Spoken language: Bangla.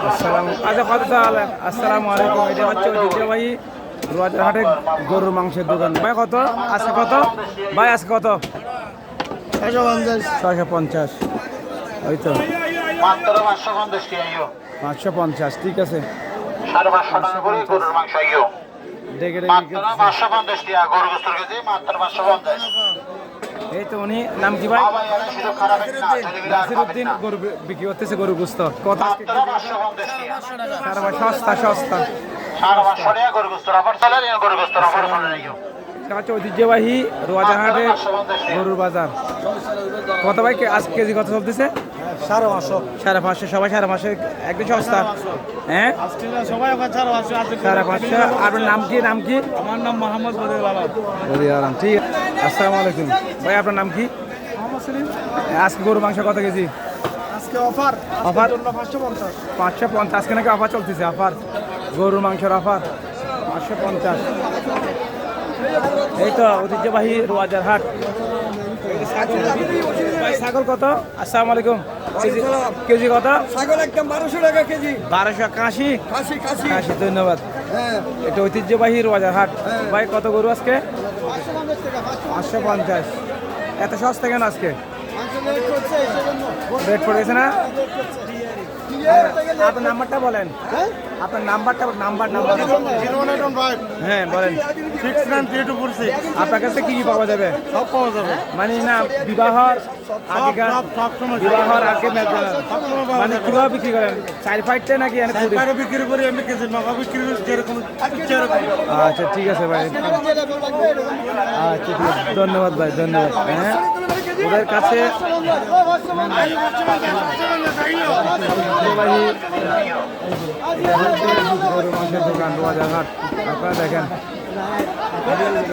আচ্ছা কত তাহলে? আসসালামু আলাইকুম। এটা হচ্ছে ঐতিহ্যবাহী রোয়াজারহাটে গরুর মাংসের দোকান। ভাই কত আজকে কত? ভাই আজকে কত? 650। ওই তো 550। ঠিক আছে, ডেকে এই তো উনি নাম কি ভাই? নাসিরউদ্দিন। গরু বিক্রি করতেছে, গরু গুস্ত কত? সস্তা সস্তা। ঐতিহ্যবাহী রোয়াজারহাটের গরুর বাজার। কত ভাই আজ কেজি কত চলতেছে? 550। 550। সবাই 550 একদম সস্তা। হ্যাঁ সবাই 550। 550। আপনার নাম কি? নাম কি? আমার নাম মোহাম্মদ বদিউল আলম। বদিউল আলম। ঠিক আছে, আসসালামু আলাইকুম ভাই। আপনার নাম কি? মোহাম্মদ সেলিম। আজকে গরুর মাংস কত কেজি? আজকে অফার অফার জন্য 550। 550। আজকে নাকি অফার চলতেছে? অফার গরুর মাংসের অফার 550। এই তো ঐতিহ্যবাহী রোয়াজারহাট। ভাই ছাগল কত? আসসালামু আলাইকুম। কেজি কত? ছাগল একদম 1200 টাকা কেজি। 1280। খাসি খাসি। আশি। ধন্যবাদ। হ্যাঁ, এটা ঐতিহ্যবাহী রোয়াজারহাট। ভাই কত গরু আজকে? 550 টাকা। 550। এত সস্তা কেন আজকে? মাংস রেট করছে সেজন্য। রেট পড়ে গেছে না? ক্লিয়ার হয়ে গেলে আপনার নাম্বারটা বলেন। হ্যাঁ, আপনার নাম্বার 0115 হ্যাঁ বলেন। 693246। আপনার কাছে কি কি পাওয়া যাবে? সব পাওয়া যাবে। মানে না বিবাহর আগেকার, সব সময় বিবাহর আগে মেজাজ। সবসময় পাওয়া মানে যাবে। কিভাবে বিক্রি করেন? চার ফাইটটা নাকি এনে পুরি? বাইরে বিক্রি করি, আমি কেজি মাখা বিক্রি করি, যেরকম ইচ্ছা এরকম। আচ্ছা ঠিক আছে ভাই। আচ্ছা ঠিক আছে, ধন্যবাদ ভাই, ধন্যবাদ। হ্যাঁ ওদের কাছে গরু মাংসের দোকান রোয়াজারহাট। আপনারা দেখেন।